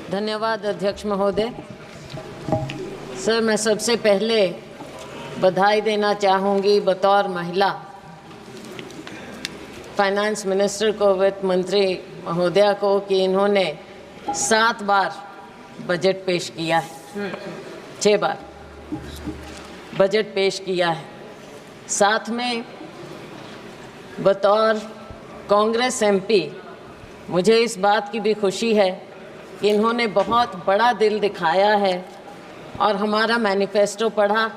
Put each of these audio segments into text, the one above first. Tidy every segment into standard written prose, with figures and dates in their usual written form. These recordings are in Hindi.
धन्यवाद अध्यक्ष महोदय। सर, मैं सबसे पहले बधाई देना चाहूँगी बतौर महिला फाइनेंस मिनिस्टर को, वित्त मंत्री महोदया को, कि इन्होंने 7 बार बजट पेश किया है, 6 बार बजट पेश किया है। साथ में बतौर कांग्रेस एमपी मुझे इस बात की भी खुशी है कि इन्होंने बहुत बड़ा दिल दिखाया है और हमारा मैनिफेस्टो पढ़ा,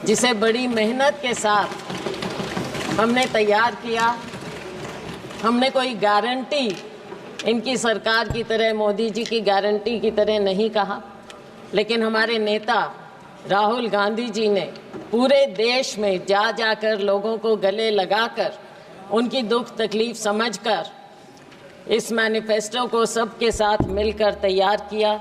जिसे बड़ी मेहनत के साथ हमने तैयार किया। हमने कोई गारंटी इनकी सरकार की तरह, मोदी जी की गारंटी की तरह नहीं कहा, लेकिन हमारे नेता राहुल गांधी जी ने पूरे देश में जा जाकर लोगों को गले लगाकर उनकी दुख तकलीफ समझकर इस मैनिफेस्टो को सबके साथ मिलकर तैयार किया।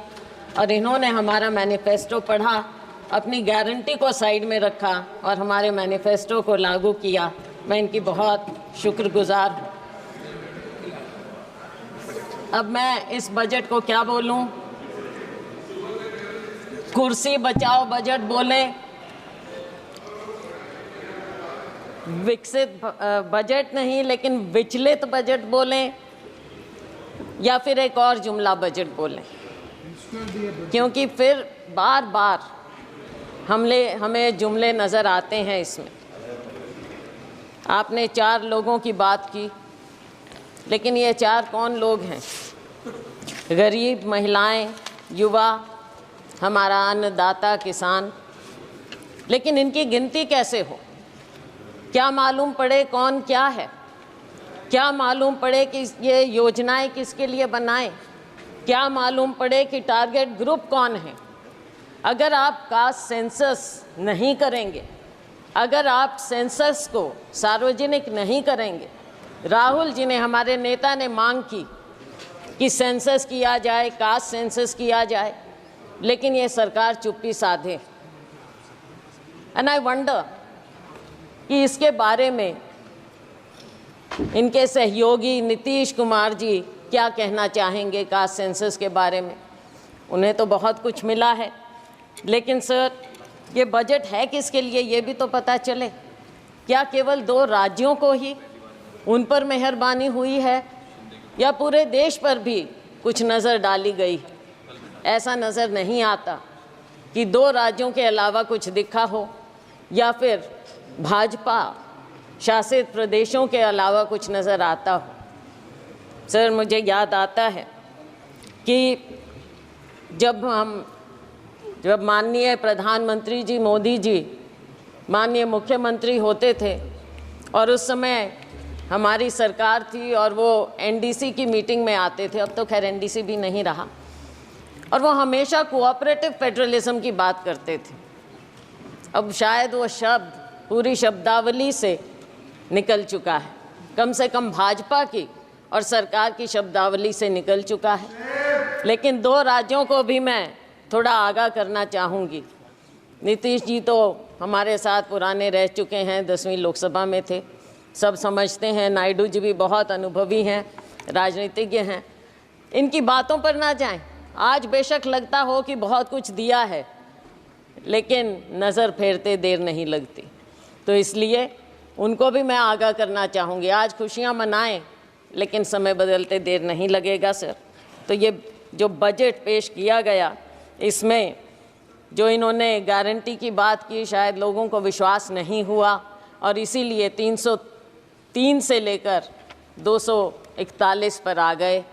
और इन्होंने हमारा मैनिफेस्टो पढ़ा, अपनी गारंटी को साइड में रखा और हमारे मैनिफेस्टो को लागू किया। मैं इनकी बहुत शुक्रगुजार हूँ। अब मैं इस बजट को क्या बोलूं? कुर्सी बचाओ बजट बोलें, विकसित बजट नहीं लेकिन विचलित बजट बोलें, या फिर एक और जुमला बजट बोलें, क्योंकि फिर बार बार हमें जुमले नज़र आते हैं इसमें। आपने 4 लोगों की बात की, लेकिन ये 4 कौन लोग हैं? गरीब, महिलाएं, युवा, हमारा अन्नदाता किसान। लेकिन इनकी गिनती कैसे हो? क्या मालूम पड़े कौन क्या है? क्या मालूम पड़े कि ये योजनाएं किसके लिए बनाएं? क्या मालूम पड़े कि टारगेट ग्रुप कौन है? अगर आप कास्ट सेंसस नहीं करेंगे, अगर आप सेंसस को सार्वजनिक नहीं करेंगे, राहुल जी ने, हमारे नेता ने मांग की कि सेंसस किया जाए, कास्ट सेंसस किया जाए, लेकिन ये सरकार चुप्पी साधे। एंड आई वंडर कि इसके बारे में इनके सहयोगी नीतीश कुमार जी क्या कहना चाहेंगे कास्ट सेंसस के बारे में। उन्हें तो बहुत कुछ मिला है, लेकिन सर ये बजट है किसके लिए ये भी तो पता चले। क्या केवल 2 राज्यों को ही उन पर मेहरबानी हुई है, या पूरे देश पर भी कुछ नज़र डाली गई? ऐसा नज़र नहीं आता कि 2 राज्यों के अलावा कुछ दिखा हो, या फिर भाजपा शासित प्रदेशों के अलावा कुछ नज़र आता हो। सर, मुझे याद आता है कि जब माननीय प्रधानमंत्री जी मोदी जी माननीय मुख्यमंत्री होते थे और उस समय हमारी सरकार थी और वो एनडीसी की मीटिंग में आते थे, अब तो खैर एनडीसी भी नहीं रहा, और वो हमेशा कोऑपरेटिव फेडरलिज्म की बात करते थे। अब शायद वो शब्द पूरी शब्दावली से निकल चुका है, कम से कम भाजपा की और सरकार की शब्दावली से निकल चुका है। लेकिन 2 राज्यों को भी मैं थोड़ा आगाह करना चाहूँगी। नीतीश जी तो हमारे साथ पुराने रह चुके हैं, 10वीं लोकसभा में थे, सब समझते हैं। नायडू जी भी बहुत अनुभवी हैं, राजनीतिज्ञ हैं। इनकी बातों पर ना जाएं। आज बेशक लगता हो कि बहुत कुछ दिया है, लेकिन नज़र फेरते देर नहीं लगती, तो इसलिए उनको भी मैं आगाह करना चाहूँगी। आज खुशियाँ मनाएं, लेकिन समय बदलते देर नहीं लगेगा सर। तो ये जो बजट पेश किया गया, इसमें जो इन्होंने गारंटी की बात की, शायद लोगों को विश्वास नहीं हुआ और इसीलिए 303 से लेकर 241 पर आ गए।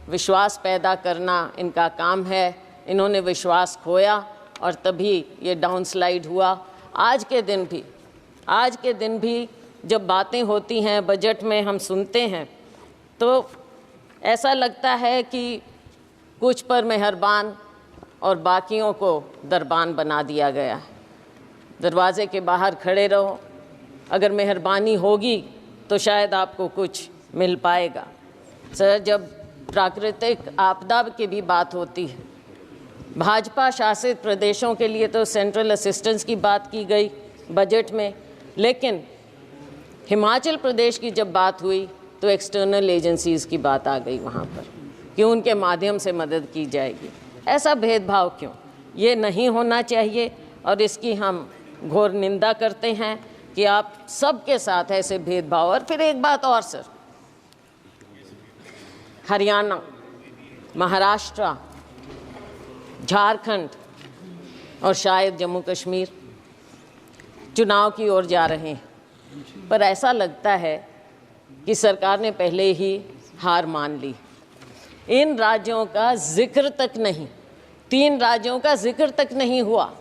विश्वास पैदा करना इनका काम है। इन्होंने विश्वास खोया और तभी ये डाउनस्लाइड हुआ। आज के दिन भी जब बातें होती हैं बजट में, हम सुनते हैं तो ऐसा लगता है कि कुछ पर मेहरबान और बाकियों को दरबान बना दिया गया है। दरवाजे के बाहर खड़े रहो, अगर मेहरबानी होगी तो शायद आपको कुछ मिल पाएगा। सर, जब प्राकृतिक आपदा की भी बात होती है, भाजपा शासित प्रदेशों के लिए तो सेंट्रल असिस्टेंस की बात की गई बजट में, लेकिन हिमाचल प्रदेश की जब बात हुई तो एक्सटर्नल एजेंसीज़ की बात आ गई वहाँ पर। कि उनके माध्यम से मदद की जाएगी। ऐसा भेदभाव क्यों? ये नहीं होना चाहिए और इसकी हम घोर निंदा करते हैं कि आप सबके साथ ऐसे भेदभाव। और फिर एक बात और सर, हरियाणा, महाराष्ट्र, झारखंड और शायद जम्मू कश्मीर चुनाव की ओर जा रहे हैं, पर ऐसा लगता है कि सरकार ने पहले ही हार मान ली। इन राज्यों का जिक्र तक नहीं, 3 राज्यों का जिक्र तक नहीं हुआ,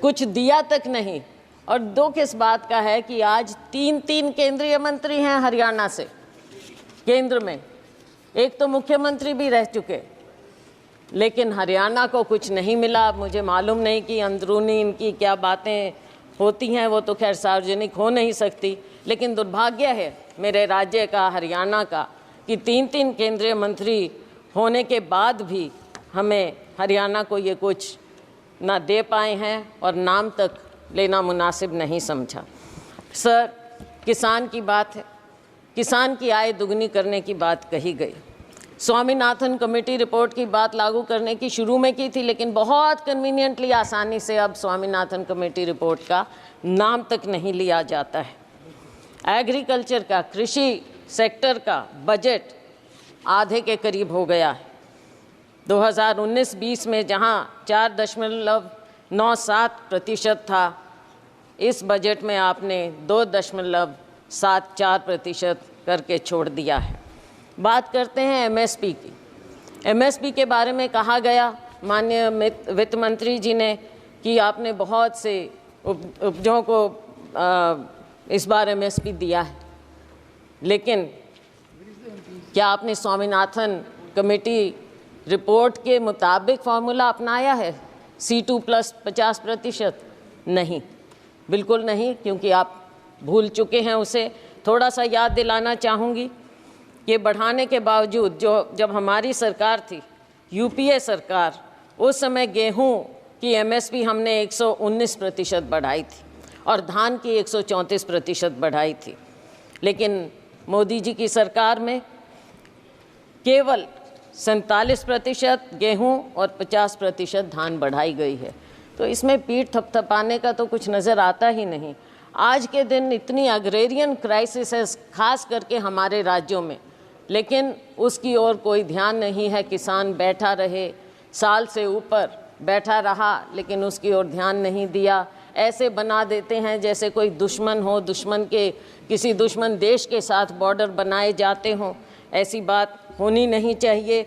कुछ दिया तक नहीं। और दुख इस बात का है कि आज 3 केंद्रीय मंत्री हैं हरियाणा से केंद्र में, एक तो मुख्यमंत्री भी रह चुके, लेकिन हरियाणा को कुछ नहीं मिला। मुझे मालूम नहीं कि अंदरूनी इनकी क्या बातें होती हैं, वो तो खैर सार्वजनिक हो नहीं सकती, लेकिन दुर्भाग्य है मेरे राज्य का, हरियाणा का, कि 3 केंद्रीय मंत्री होने के बाद भी हमें हरियाणा को ये कुछ ना दे पाए हैं और नाम तक लेना मुनासिब नहीं समझा। सर, किसान की बात है, किसान की आय दुगनी करने की बात कही गई। स्वामीनाथन कमेटी रिपोर्ट की बात लागू करने की शुरू में की थी, लेकिन बहुत कन्वीनियंटली, आसानी से अब स्वामीनाथन कमेटी रिपोर्ट का नाम तक नहीं लिया जाता है। एग्रीकल्चर का, कृषि सेक्टर का बजट आधे के करीब हो गया है। 2019-20 में जहां 4.97% था, इस बजट में आपने 2.74% करके छोड़ दिया है। बात करते हैं एमएसपी की। एमएसपी के बारे में कहा गया माननीय वित्त मंत्री जी ने कि आपने बहुत से उपजों को इस बार एमएसपी दिया है, लेकिन क्या आपने स्वामीनाथन कमेटी रिपोर्ट के मुताबिक फार्मूला अपनाया है? C2 plus 50%? नहीं, बिल्कुल नहीं, क्योंकि आप भूल चुके हैं उसे। थोड़ा सा याद दिलाना चाहूँगी कि बढ़ाने के बावजूद जब हमारी सरकार थी, यूपीए सरकार, उस समय गेहूं की एमएसपी हमने 119% बढ़ाई थी और धान की 134% बढ़ाई थी, लेकिन मोदी जी की सरकार में केवल 47% गेहूं और 50% धान बढ़ाई गई है। तो इसमें पीठ थपथपाने का तो कुछ नज़र आता ही नहीं। आज के दिन इतनी अग्रेरियन क्राइसिस है, खास करके हमारे राज्यों में, लेकिन उसकी ओर कोई ध्यान नहीं है। किसान बैठा रहे, साल से ऊपर बैठा रहा, लेकिन उसकी ओर ध्यान नहीं दिया। ऐसे बना देते हैं जैसे कोई दुश्मन हो, किसी दुश्मन देश के साथ बॉर्डर बनाए जाते हों। ऐसी बात होनी नहीं चाहिए।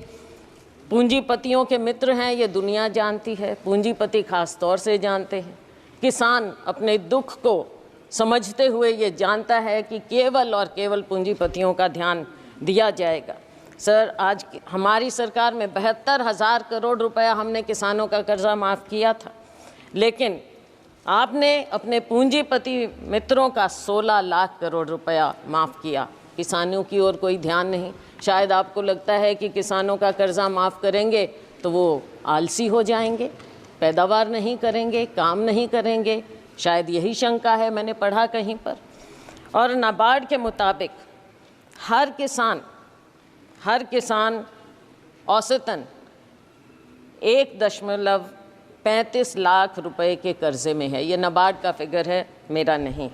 पूंजीपतियों के मित्र हैं, ये दुनिया जानती है, पूंजीपति खास तौर से जानते हैं। किसान अपने दुख को समझते हुए ये जानता है कि केवल और केवल पूंजीपतियों का ध्यान दिया जाएगा। सर, आज हमारी सरकार में 72,000 करोड़ रुपया हमने किसानों का कर्जा माफ़ किया था, लेकिन आपने अपने पूंजीपति मित्रों का 16 लाख करोड़ रुपया माफ़ किया। किसानों की ओर कोई ध्यान नहीं। शायद आपको लगता है कि किसानों का कर्जा माफ़ करेंगे तो वो आलसी हो जाएंगे, पैदावार नहीं करेंगे, काम नहीं करेंगे, शायद यही शंका है, मैंने पढ़ा कहीं पर। और नाबार्ड के मुताबिक हर किसान औसतन 1.35 लाख रुपए के कर्जे में है। ये नाबार्ड का फिगर है, मेरा नहीं।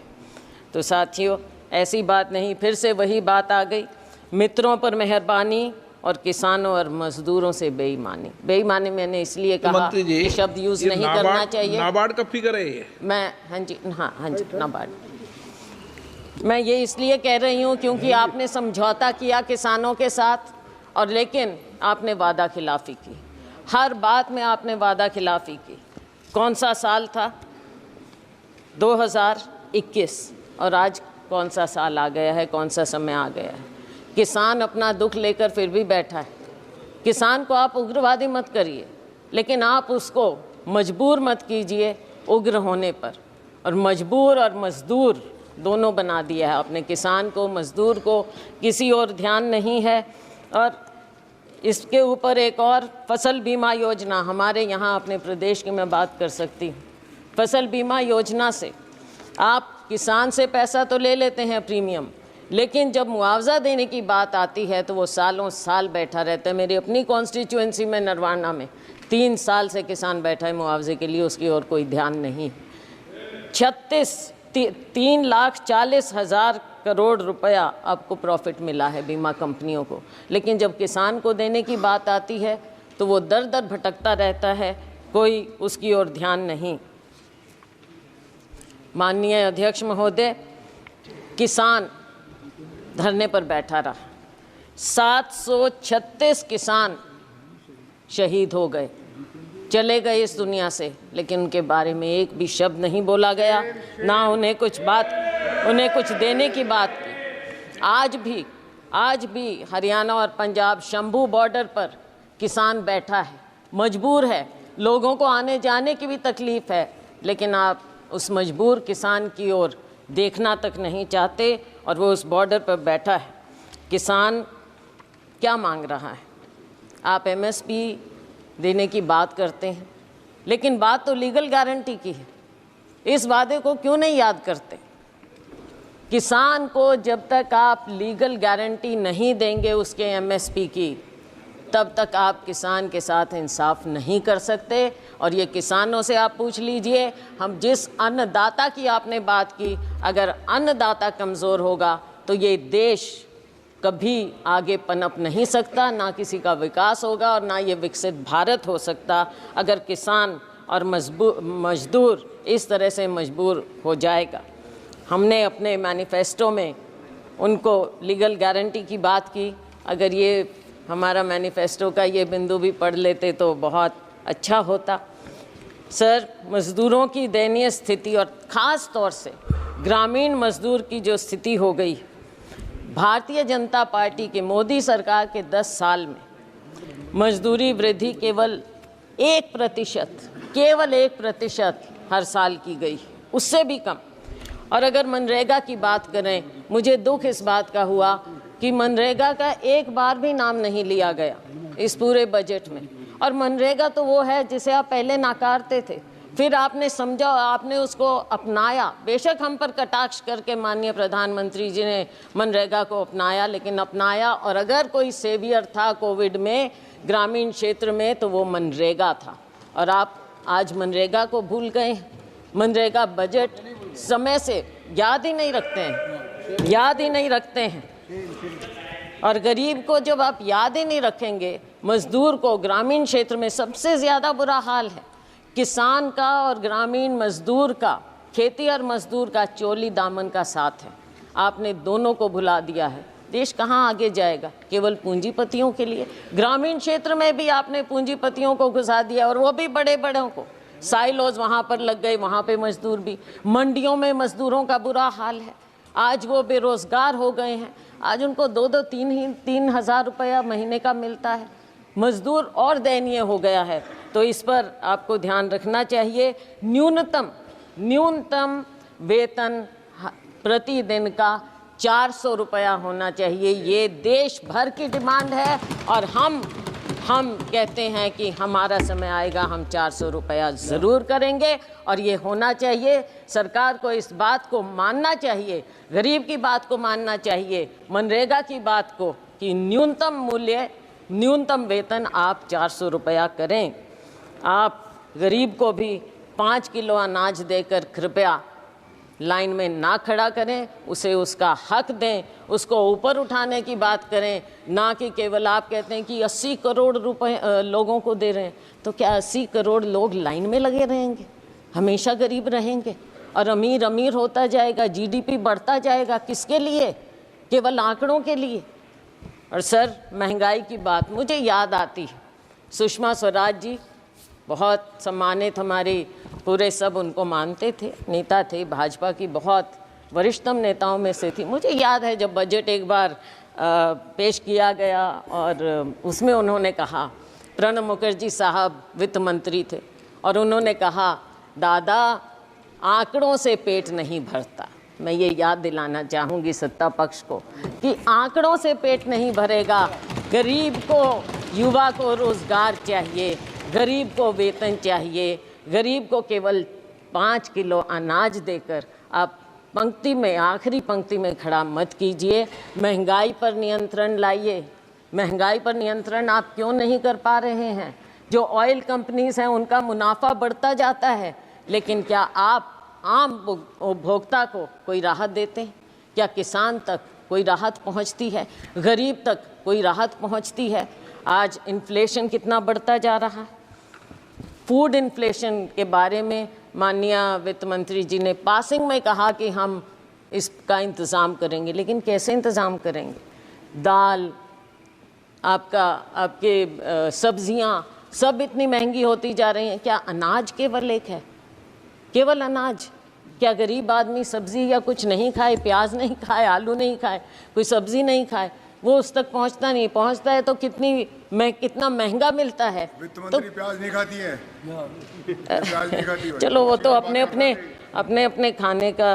तो साथियों, ऐसी बात नहीं, फिर से वही बात आ गई, मित्रों पर मेहरबानी और किसानों और मजदूरों से बेईमानी। बेईमानी मैंने इसलिए कहा कि शब्द यूज़ नहीं करना चाहिए। नाबार्ड का फिगर है ये? मैं हाँ जी नाबार्ड। मैं ये इसलिए कह रही हूँ क्योंकि आपने समझौता किया किसानों के साथ, और लेकिन आपने वादा खिलाफ़ी की। हर बात में आपने वादा खिलाफ़ी की। कौन सा साल था? 2021, और आज कौन सा साल आ गया है, कौन सा समय आ गया है। किसान अपना दुख लेकर फिर भी बैठा है। किसान को आप उग्रवादी मत करिए, लेकिन आप उसको मजबूर मत कीजिए उग्र होने पर। और मजबूर और मजदूर दोनों बना दिया है आपने, किसान को, मजदूर को, किसी और ध्यान नहीं है। और इसके ऊपर एक और फसल बीमा योजना हमारे यहाँ अपने प्रदेश की मैं बात कर सकती हूँ। फसल बीमा योजना से आप किसान से पैसा तो ले लेते हैं प्रीमियम, लेकिन जब मुआवजा देने की बात आती है तो वो सालों साल बैठा रहता है। मेरी अपनी कॉन्स्टिट्यूएंसी में नरवाना में 3 साल से किसान बैठा है मुआवजे के लिए, उसकी और कोई ध्यान नहीं। 3,40,000 करोड़ रुपया आपको प्रॉफिट मिला है बीमा कंपनियों को, लेकिन जब किसान को देने की बात आती है तो वो दर दर भटकता रहता है, कोई उसकी ओर ध्यान नहीं। माननीय अध्यक्ष महोदय, किसान धरने पर बैठा रहा, 736 किसान शहीद हो गए, चले गए इस दुनिया से, लेकिन उनके बारे में एक भी शब्द नहीं बोला गया, ना उन्हें कुछ देने की बात की। आज भी हरियाणा और पंजाब शंभू बॉर्डर पर किसान बैठा है, मजबूर है, लोगों को आने जाने की भी तकलीफ है, लेकिन आप उस मजबूर किसान की ओर देखना तक नहीं चाहते और वो उस बॉर्डर पर बैठा है। किसान क्या मांग रहा है? आप MSP देने की बात करते हैं, लेकिन बात तो लीगल गारंटी की है। इस वादे को क्यों नहीं याद करते? किसान को जब तक आप लीगल गारंटी नहीं देंगे उसके MSP की, तब तक आप किसान के साथ इंसाफ नहीं कर सकते। और ये किसानों से आप पूछ लीजिए, हम जिस अन्नदाता की आपने बात की, अगर अन्नदाता कमज़ोर होगा तो ये देश कभी आगे पनप नहीं सकता, ना किसी का विकास होगा और ना ये विकसित भारत हो सकता अगर किसान और मजदूर इस तरह से मजबूर हो जाएगा। हमने अपने मैनिफेस्टो में उनको लीगल गारंटी की बात की। अगर ये हमारा मैनिफेस्टो का ये बिंदु भी पढ़ लेते तो बहुत अच्छा होता। सर, मज़दूरों की दयनीय स्थिति और ख़ास तौर से ग्रामीण मज़दूर की जो स्थिति हो गई, भारतीय जनता पार्टी के मोदी सरकार के 10 साल में मजदूरी वृद्धि केवल 1% हर साल की गई, उससे भी कम। और अगर मनरेगा की बात करें, मुझे दुख इस बात का हुआ कि मनरेगा का एक बार भी नाम नहीं लिया गया इस पूरे बजट में। और मनरेगा तो वो है जिसे आप पहले नाकारते थे, फिर आपने समझा, आपने उसको अपनाया। बेशक हम पर कटाक्ष करके माननीय प्रधानमंत्री जी ने मनरेगा को अपनाया, लेकिन अपनाया। और अगर कोई सेवियर था कोविड में ग्रामीण क्षेत्र में तो वो मनरेगा था, और आप आज मनरेगा को भूल गए। मनरेगा बजट समय से याद ही नहीं रखते हैं। और गरीब को जब आप याद ही नहीं रखेंगे, मजदूर को ग्रामीण क्षेत्र में सबसे ज़्यादा बुरा हाल है। किसान का और ग्रामीण मजदूर का, खेती और मजदूर का चोली दामन का साथ है। आपने दोनों को भुला दिया है। देश कहाँ आगे जाएगा? केवल पूंजीपतियों के लिए। ग्रामीण क्षेत्र में भी आपने पूंजीपतियों को घुसा दिया, और वो भी बड़े बड़ों को। साइलोज वहाँ पर लग गए, वहाँ पे मजदूर भी। मंडियों में मजदूरों का बुरा हाल है। आज वो बेरोज़गार हो गए हैं। आज उनको 2-3 हज़ार रुपया महीने का मिलता है। मजदूर और दयनीय हो गया है। तो इस पर आपको ध्यान रखना चाहिए। न्यूनतम वेतन प्रतिदिन का 400 रुपया होना चाहिए। ये देश भर की डिमांड है, और हम कहते हैं कि हमारा समय आएगा, हम 400 रुपया ज़रूर करेंगे, और ये होना चाहिए। सरकार को इस बात को मानना चाहिए, गरीब की बात को मानना चाहिए, मनरेगा की बात को, कि न्यूनतम वेतन आप 400 रुपया करें। आप गरीब को भी 5 किलो अनाज देकर कृपया लाइन में ना खड़ा करें, उसे उसका हक दें, उसको ऊपर उठाने की बात करें, ना कि केवल आप कहते हैं कि 80 करोड़ रुपए लोगों को दे रहे हैं। तो क्या 80 करोड़ लोग लाइन में लगे रहेंगे? हमेशा गरीब रहेंगे और अमीर होता जाएगा, GDP बढ़ता जाएगा। किसके लिए? केवल आंकड़ों के लिए। और सर, महंगाई की बात मुझे याद आती है। सुषमा स्वराज जी बहुत सम्मानित, हमारी पूरे सब उनको मानते थे, नेता थे, भाजपा की बहुत वरिष्ठतम नेताओं में से थी। मुझे याद है जब बजट एक बार पेश किया गया और उसमें उन्होंने कहा, प्रणब मुखर्जी साहब वित्त मंत्री थे, और उन्होंने कहा, दादा आंकड़ों से पेट नहीं भरता। मैं ये याद दिलाना चाहूँगी सत्ता पक्ष को कि आंकड़ों से पेट नहीं भरेगा। गरीब को, युवा को रोज़गार चाहिए, गरीब को वेतन चाहिए। गरीब को केवल 5 किलो अनाज देकर आप पंक्ति में, आखिरी पंक्ति में खड़ा मत कीजिए। महंगाई पर नियंत्रण लाइए। महंगाई पर नियंत्रण आप क्यों नहीं कर पा रहे हैं? जो ऑयल कंपनीज हैं उनका मुनाफा बढ़ता जाता है, लेकिन क्या आप आम उपभोक्ता को कोई राहत देते हैं? क्या किसान तक कोई राहत पहुंचती है? गरीब तक कोई राहत पहुंचती है? आज इन्फ्लेशन कितना बढ़ता जा रहा है। फूड इन्फ्लेशन के बारे में माननीय वित्त मंत्री जी ने पासिंग में कहा कि हम इसका इंतज़ाम करेंगे, लेकिन कैसे इंतज़ाम करेंगे? दाल, आपके सब्जियां सब इतनी महंगी होती जा रही हैं। क्या अनाज केवल एक है? केवल अनाज? क्या गरीब आदमी सब्जी या कुछ नहीं खाए, प्याज नहीं खाए, आलू नहीं खाए, कोई सब्जी नहीं खाए, वो उस तक पहुंचता नहीं? पहुंचता है तो कितना महंगा मिलता है। वित्त मंत्री प्याज नहीं खाती है। प्याज नहीं खाती है। चलो वो तो अपने अपने खाने का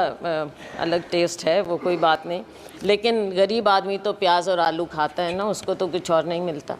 अलग टेस्ट है, वो कोई बात नहीं, लेकिन गरीब आदमी तो प्याज और आलू खाता है ना, उसको तो कुछ और नहीं मिलता।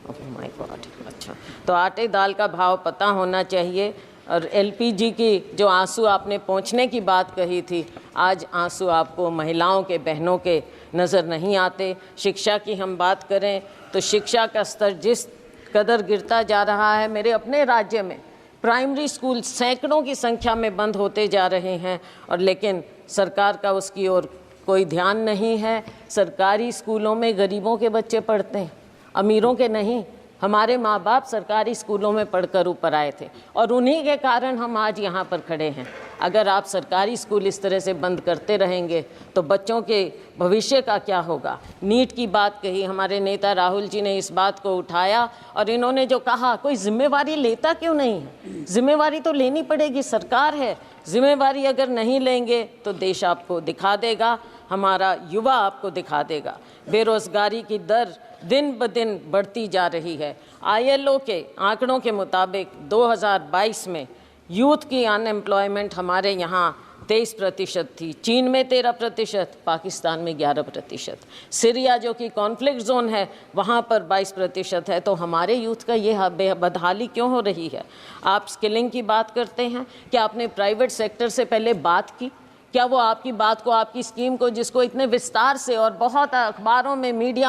Oh my God. अच्छा, तो आटे दाल का भाव पता होना चाहिए। और एलपीजी की जो आंसू आपने पहुंचने की बात कही थी, आज आंसू आपको महिलाओं के, बहनों के नज़र नहीं आते। शिक्षा की हम बात करें तो शिक्षा का स्तर जिस कदर गिरता जा रहा है, मेरे अपने राज्य में प्राइमरी स्कूल सैकड़ों की संख्या में बंद होते जा रहे हैं, और लेकिन सरकार का उसकी ओर कोई ध्यान नहीं है। सरकारी स्कूलों में गरीबों के बच्चे पढ़ते हैं, अमीरों के नहीं। हमारे माँ बाप सरकारी स्कूलों में पढ़कर ऊपर आए थे, और उन्हीं के कारण हम आज यहाँ पर खड़े हैं। अगर आप सरकारी स्कूल इस तरह से बंद करते रहेंगे तो बच्चों के भविष्य का क्या होगा? नीट की बात कही, हमारे नेता राहुल जी ने इस बात को उठाया, और इन्होंने जो कहा, कोई जिम्मेवारी लेता क्यों नहीं है? जिम्मेवारी तो लेनी पड़ेगी, सरकार है। जिम्मेवारी अगर नहीं लेंगे तो देश आपको दिखा देगा, हमारा युवा आपको दिखा देगा। बेरोजगारी की दर दिन ब दिन बढ़ती जा रही है। ILO के आंकड़ों के मुताबिक 2022 में यूथ की अनएम्प्लॉयमेंट हमारे यहाँ 23% थी, चीन में 13%, पाकिस्तान में 11%। सीरिया जो कि कॉन्फ्लिक्ट जोन है वहाँ पर 22% है। तो हमारे यूथ का ये बदहाली क्यों हो रही है? आप स्किलिंग की बात करते हैं, क्या आपने प्राइवेट सेक्टर से पहले बात की? क्या वो आपकी बात को, आपकी स्कीम को, जिसको इतने विस्तार से और बहुत अखबारों में, मीडिया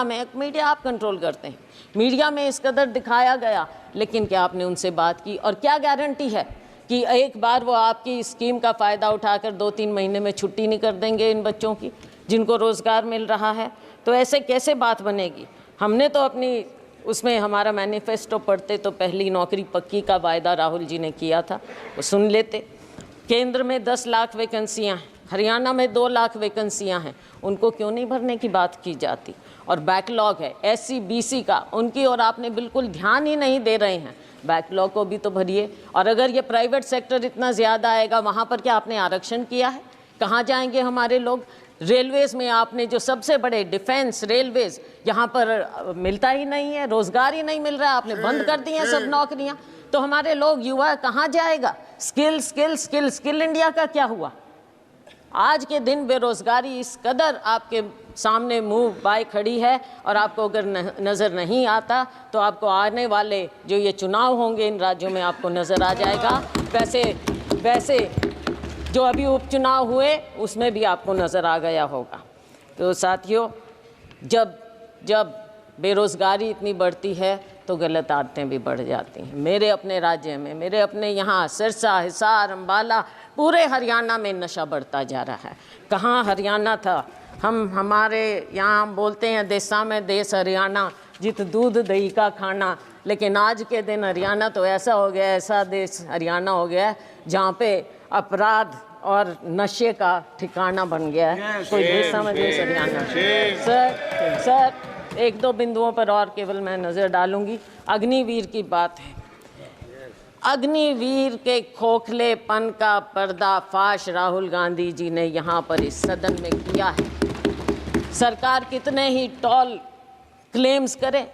आप कंट्रोल करते हैं, मीडिया में इस कदर दिखाया गया, लेकिन क्या आपने उनसे बात की? और क्या गारंटी है कि एक बार वो आपकी स्कीम का फ़ायदा उठाकर 2-3 महीने में छुट्टी नहीं कर देंगे इन बच्चों की जिनको रोज़गार मिल रहा है? तो ऐसे कैसे बात बनेगी? हमने तो अपनी उसमें हमारा मैनिफेस्टो पढ़ते तो पहली नौकरी पक्की का वायदा राहुल जी ने किया था, वो सुन लेते। केंद्र में 10 लाख वैकेंसियाँ हैं, हरियाणा में 2 लाख वैकेंसियाँ हैं, उनको क्यों नहीं भरने की बात की जाती? और बैकलॉग है SC BC का, उनकी और आपने बिल्कुल ध्यान ही नहीं दे रहे हैं। बैकलॉग को भी तो भरिए। और अगर ये प्राइवेट सेक्टर इतना ज़्यादा आएगा, वहाँ पर क्या आपने आरक्षण किया है? कहाँ जाएंगे हमारे लोग? रेलवेज़ में आपने जो सबसे बड़े डिफेंस रेलवेज़, यहाँ पर मिलता ही नहीं है, रोज़गार ही नहीं मिल रहा है, आपने बंद कर दी हैं सब नौकरियाँ। तो हमारे लोग, युवा कहाँ जाएगा? Skill skill skill skill India का क्या हुआ? आज के दिन बेरोज़गारी इस कदर आपके सामने मुंह बाय खड़ी है, और आपको अगर नज़र नहीं आता तो आपको आने वाले जो ये चुनाव होंगे इन राज्यों में आपको नज़र आ जाएगा। वैसे जो अभी उपचुनाव हुए उसमें भी आपको नज़र आ गया होगा। तो साथियों, जब बेरोज़गारी इतनी बढ़ती है तो गलत आदतें भी बढ़ जाती हैं। मेरे अपने राज्य में, मेरे अपने यहाँ सिरसा, हिसार, अम्बाला, पूरे हरियाणा में नशा बढ़ता जा रहा है। कहाँ हरियाणा था? हमारे यहाँ बोलते हैं देशा में देश हरियाणा, जित दूध दही का खाना। लेकिन आज के दिन हरियाणा तो ऐसा हो गया, ऐसा देश हरियाणा हो गया है जहाँ पे अपराध और नशे का ठिकाना बन गया है। कोई देशा में देश हरियाणा। सर 1-2 बिंदुओं पर और केवल मैं नज़र डालूंगी। अग्निवीर की बात है। अग्निवीर के खोखलेपन का पर्दाफाश राहुल गांधी जी ने यहाँ पर इस सदन में किया है। सरकार कितने ही टॉल क्लेम्स करे,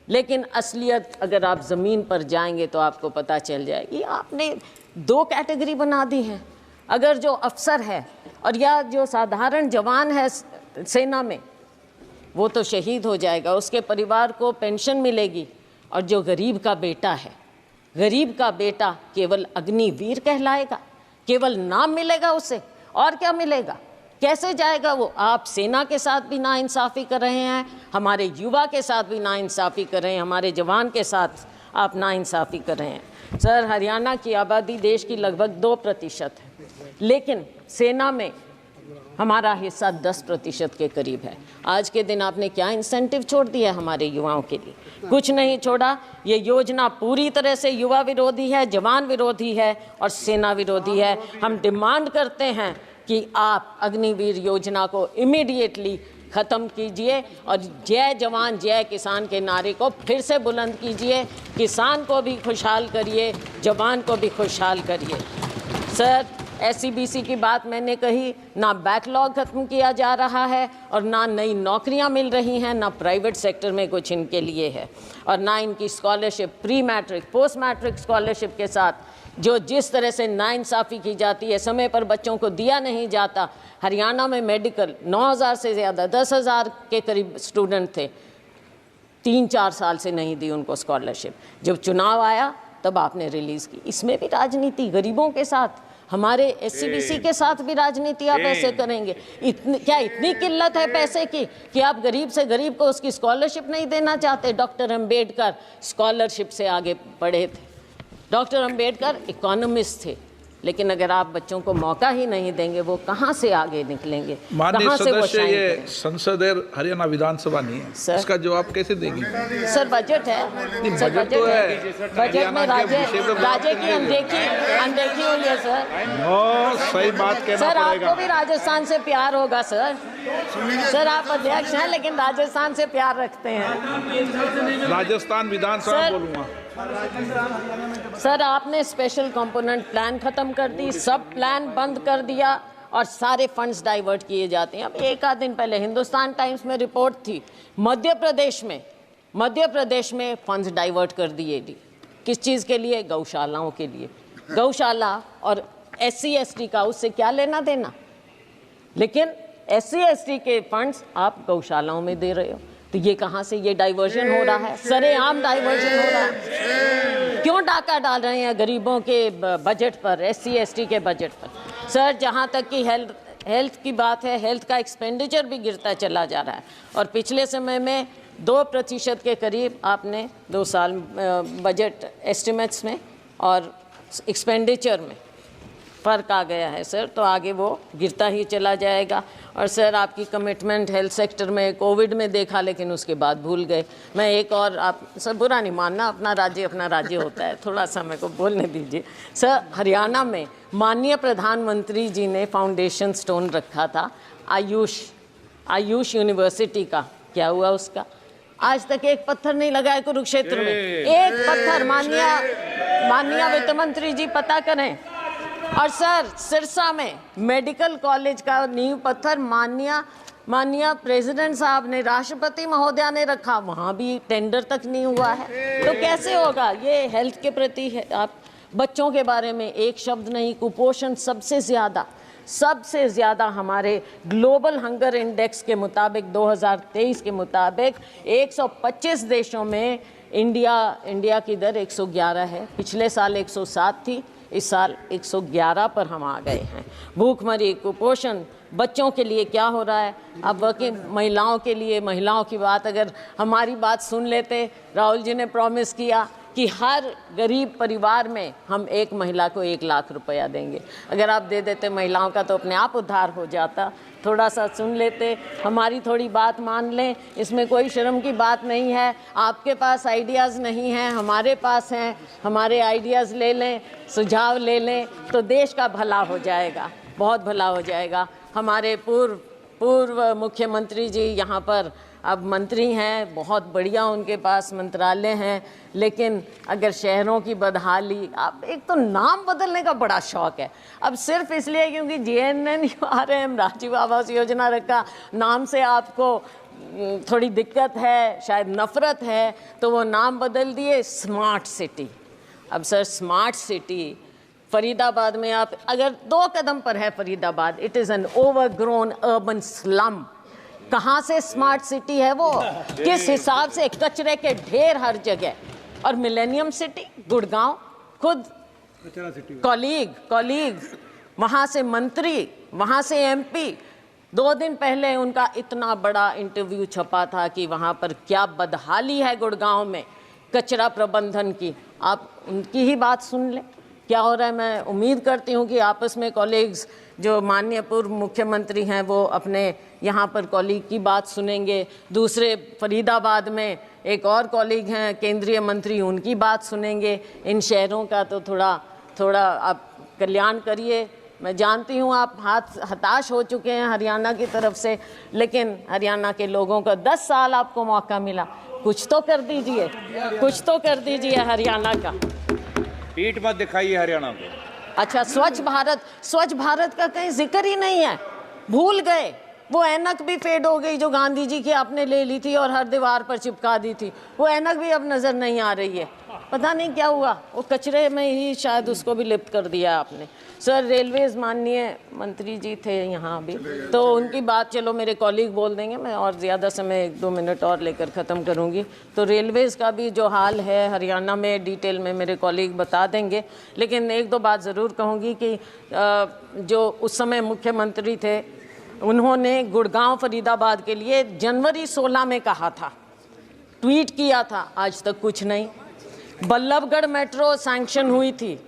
लेकिन असलियत अगर आप ज़मीन पर जाएंगे तो आपको पता चल जाएगी। आपने 2 कैटेगरी बना दी है। अगर जो अफसर है और या जो साधारण जवान है सेना में, वो तो शहीद हो जाएगा, उसके परिवार को पेंशन मिलेगी। और जो गरीब का बेटा है, गरीब का बेटा केवल अग्निवीर कहलाएगा, केवल नाम मिलेगा उसे, और क्या मिलेगा? कैसे जाएगा वो? आप सेना के साथ भी नाइंसाफ़ी कर रहे हैं, हमारे युवा के साथ भी नाइंसाफ़ी कर रहे हैं, हमारे जवान के साथ आप नाइंसाफ़ी कर रहे हैं। सर, हरियाणा की आबादी देश की लगभग 2% है, लेकिन सेना में हमारा हिस्सा 10% के करीब है। आज के दिन आपने क्या इंसेंटिव छोड़ दिया हमारे युवाओं के लिए? कुछ नहीं छोड़ा। ये योजना पूरी तरह से युवा विरोधी है, जवान विरोधी है और सेना विरोधी है। हम डिमांड करते हैं कि आप अग्निवीर योजना को इमीडिएटली ख़त्म कीजिए और जय जवान जय किसान के नारे को फिर से बुलंद कीजिए। किसान को भी खुशहाल करिए, जवान को भी खुशहाल करिए। सर, SCBC की बात मैंने कही, ना बैकलॉग ख़त्म किया जा रहा है और ना नई नौकरियां मिल रही हैं, ना प्राइवेट सेक्टर में कुछ इनके लिए है, और ना इनकी scholarship, pre matric post matric scholarship के साथ जो जिस तरह से नाइंसाफ़ी की जाती है, समय पर बच्चों को दिया नहीं जाता। हरियाणा में मेडिकल 9,000 से ज़्यादा 10,000 के करीब स्टूडेंट थे, 3-4 साल से नहीं दी उनको स्कॉलरशिप। जब चुनाव आया तब आपने रिलीज़ की। इसमें भी राजनीति, गरीबों के साथ, हमारे SCBC के साथ भी राजनीति आप ऐसे करेंगे? क्या इतनी किल्लत है पैसे की कि आप गरीब से गरीब को उसकी स्कॉलरशिप नहीं देना चाहते? डॉक्टर अंबेडकर स्कॉलरशिप से आगे बढ़े थे। डॉक्टर अंबेडकर इकोनॉमिस्ट थे, लेकिन अगर आप बच्चों को मौका ही नहीं देंगे, वो कहाँ से आगे निकलेंगे? माननीय सदस्य, ये संसद है, हरियाणा विधानसभा नहीं है, इसका जवाब कैसे देंगी? सर, बजट है, सर, बजट तो है, बजट में राज्य की अनदेखी हुई है सर। सही बात कहना सर, पड़ेगा। आपको भी राजस्थान से प्यार होगा सर। सर, आप अध्यक्ष हैं लेकिन राजस्थान से प्यार रखते हैं। राजस्थान विधानसभा बोलूँगा। सर, आपने स्पेशल कंपोनेंट प्लान खत्म कर दी, सब प्लान बंद कर दिया और सारे फंड्स डाइवर्ट किए जाते हैं। अब एक आध दिन पहले हिंदुस्तान टाइम्स में रिपोर्ट थी, मध्य प्रदेश में फंड्स डाइवर्ट कर दिए। किस चीज़ के लिए? गौशालाओं के लिए। गौशाला और SC/ST का उससे क्या लेना देना? लेकिन SC/ST के फंड्स आप गौशालाओं में दे रहे हो, तो ये कहाँ से ये डाइवर्जन हो रहा है? सरेआम डाइवर्जन हो रहा है। क्यों डाका डाल रहे हैं गरीबों के बजट पर, SC/ST के बजट पर? सर, जहाँ तक कि हेल्थ की बात है, हेल्थ का एक्सपेंडिचर भी गिरता चला जा रहा है और पिछले समय में 2% के करीब आपने 2 साल बजट एस्टिमेट्स में और एक्सपेंडिचर में फ़र्क आ गया है सर, तो आगे वो गिरता ही चला जाएगा। और सर, आपकी कमिटमेंट हेल्थ सेक्टर में कोविड में देखा, लेकिन उसके बाद भूल गए। मैं एक और, आप सर बुरा नहीं मानना, अपना राज्य होता है, थोड़ा सा मेरे को बोलने दीजिए। सर, हरियाणा में माननीय प्रधानमंत्री जी ने फाउंडेशन स्टोन रखा था आयुष यूनिवर्सिटी का, क्या हुआ उसका? आज तक एक पत्थर नहीं लगा है कुरुक्षेत्र में, एक पत्थर। माननीय वित्त मंत्री जी पता करें। और सर, सिरसा में मेडिकल कॉलेज का नींव पत्थर माननीय प्रेसिडेंट साहब ने, राष्ट्रपति महोदया ने रखा, वहाँ भी टेंडर तक नहीं हुआ है, तो कैसे होगा? ये हेल्थ के प्रति है। आप बच्चों के बारे में एक शब्द नहीं। कुपोषण सबसे ज़्यादा हमारे ग्लोबल हंगर इंडेक्स के मुताबिक 2023 के मुताबिक 125 देशों में इंडिया की दर 111 है। पिछले साल 107 थी, इस साल 111 पर हम आ गए हैं। भूखमरी, कुपोषण, बच्चों के लिए क्या हो रहा है? अब वर्किंग महिलाओं के लिए, महिलाओं की बात अगर हमारी बात सुन लेते, राहुल जी ने प्रॉमिस किया कि हर गरीब परिवार में हम एक महिला को 1 लाख रुपया देंगे। अगर आप दे देते महिलाओं का तो अपने आप उद्धार हो जाता। थोड़ा सा सुन लेते, हमारी थोड़ी बात मान लें, इसमें कोई शर्म की बात नहीं है। आपके पास आइडियाज़ नहीं हैं, हमारे पास हैं, हमारे आइडियाज़ ले लें, सुझाव ले लें, तो देश का भला हो जाएगा, बहुत भला हो जाएगा। हमारे पूर्व मुख्यमंत्री जी यहाँ पर अब मंत्री हैं, बहुत बढ़िया उनके पास मंत्रालय हैं, लेकिन अगर शहरों की बदहाली, आप एक तो नाम बदलने का बड़ा शौक है, अब सिर्फ इसलिए क्योंकि JNNURM राजीव आवास योजना रखा, नाम से आपको थोड़ी दिक्कत है, शायद नफरत है, तो वो नाम बदल दिए स्मार्ट सिटी। अब सर, स्मार्ट सिटी फरीदाबाद में आप अगर 2 कदम पर है Faridabad, it is an overgrown urban slum. कहाँ से स्मार्ट सिटी है वो? किस हिसाब से? कचरे के ढेर हर जगह। और मिलेनियम सिटी गुड़गांव, खुद कॉलीग वहाँ से मंत्री, वहाँ से एमपी। 2 दिन पहले उनका इतना बड़ा इंटरव्यू छपा था कि वहाँ पर क्या बदहाली है गुड़गांव में कचरा प्रबंधन की। आप उनकी ही बात सुन लें क्या हो रहा है। मैं उम्मीद करती हूँ कि आपस में कॉलीग्स जो माननीय पूर्व मुख्यमंत्री हैं वो अपने यहाँ पर कॉलीग की बात सुनेंगे, दूसरे फरीदाबाद में एक और कॉलीग हैं केंद्रीय मंत्री, उनकी बात सुनेंगे। इन शहरों का तो थोड़ा आप कल्याण करिए। मैं जानती हूँ आप हताश हो चुके हैं हरियाणा की तरफ से, लेकिन हरियाणा के लोगों का 10 साल आपको मौका मिला, कुछ तो कर दीजिए, कुछ तो कर दीजिए हरियाणा का। पीठ मत दिखाइए हरियाणा को। अच्छा, स्वच्छ भारत का कहीं जिक्र ही नहीं है, भूल गए। वो ऐनक भी फेड हो गई जो गांधी जी की आपने ले ली थी और हर दीवार पर चिपका दी थी, वो ऐनक भी अब नज़र नहीं आ रही है। पता नहीं क्या हुआ, वो कचरे में ही शायद उसको भी लिप्त कर दिया आपने। सर, रेलवेज माननीय मंत्री जी थे यहाँ भी, तो उनकी बात चलो मेरे कॉलीग बोल देंगे, मैं और ज़्यादा समय 1-2 मिनट और लेकर ख़त्म करूँगी। तो रेलवेज़ का भी जो हाल है हरियाणा में डिटेल में मेरे कॉलीग बता देंगे, लेकिन 1-2 बात ज़रूर कहूँगी कि जो उस समय मुख्यमंत्री थे उन्होंने गुड़गांव फरीदाबाद के लिए जनवरी 16 में कहा था, ट्वीट किया था, आज तक कुछ नहीं। बल्लभगढ़ मेट्रो सैंक्शन हुई थी,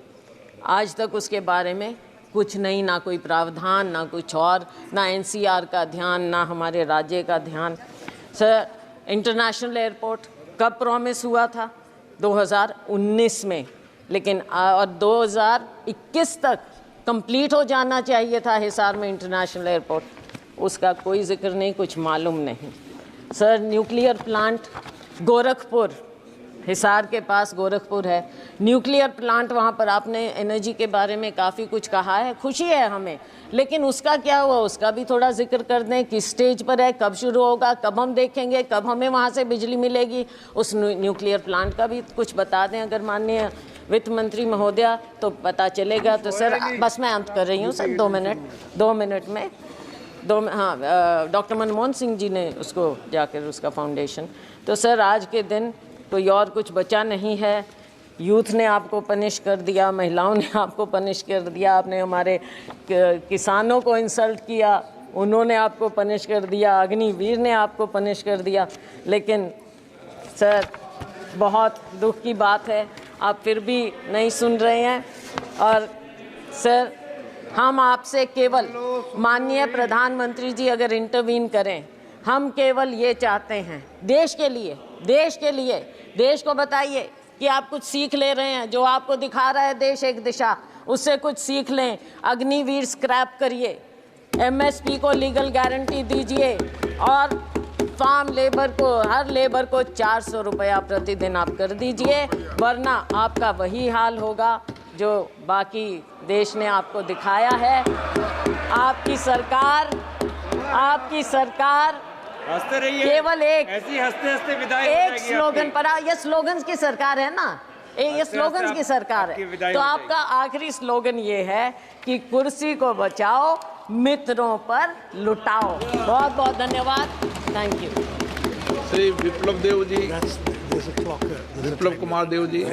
आज तक उसके बारे में कुछ नहीं, ना कोई प्रावधान, ना कुछ और, ना एनसीआर का ध्यान, ना हमारे राज्य का ध्यान। सर, इंटरनेशनल एयरपोर्ट कब प्रॉमिस हुआ था? 2019 में, लेकिन और 2021 तक कंप्लीट हो जाना चाहिए था हिसार में इंटरनेशनल एयरपोर्ट, उसका कोई जिक्र नहीं, कुछ मालूम नहीं। Sir, nuclear plant Gorakhpur, Hisar के पास गोरखपुर है, न्यूक्लियर प्लांट, वहाँ पर आपने एनर्जी के बारे में काफ़ी कुछ कहा है, खुशी है हमें, लेकिन उसका क्या हुआ, उसका भी थोड़ा जिक्र कर दें। किस स्टेज पर है, कब शुरू होगा, कब हम देखेंगे, कब हमें वहाँ से बिजली मिलेगी, उस न्यूक्लियर प्लांट का भी कुछ बता दें अगर माननीय वित्त मंत्री महोदया, तो पता चलेगा। तो सर, बस मैं अंत कर रही हूँ सर, 2 मिनट में हाँ, डॉक्टर मनमोहन सिंह जी ने उसको जाकर उसका फाउंडेशन। तो सर, आज के दिन कोई और कुछ बचा नहीं है। यूथ ने आपको पनिश कर दिया, महिलाओं ने आपको पनिश कर दिया, आपने हमारे किसानों को इंसल्ट किया, उन्होंने आपको पनिश कर दिया, अग्निवीर ने आपको पनिश कर दिया। लेकिन सर, बहुत दुख की बात है, आप फिर भी नहीं सुन रहे हैं। और सर, हम आपसे केवल, माननीय प्रधानमंत्री जी अगर इंटरवीन करें, हम केवल ये चाहते हैं देश के लिए, देश को बताइए कि आप कुछ सीख ले रहे हैं, जो आपको दिखा रहा है देश एक दिशा, उससे कुछ सीख लें। अग्निवीर स्क्रैप करिए, एमएसपी को लीगल गारंटी दीजिए और फार्म लेबर को, हर लेबर को 400 रुपया प्रतिदिन आप कर दीजिए, वरना आपका वही हाल होगा जो बाकी देश ने आपको दिखाया है। आपकी सरकार हंसते रहिए, केवल ऐसी हंसते विदाई हो एक जाएगी स्लोगन पर, ये स्लोगन्स की सरकार है ना, ये स्लोगन्स की सरकार है। तो आपका आखिरी स्लोगन ये है कि कुर्सी को बचाओ, मित्रों पर लुटाओ। बहुत बहुत धन्यवाद, thank you. Shri Biplab Deb ji, Biplab Kumar Deb ji.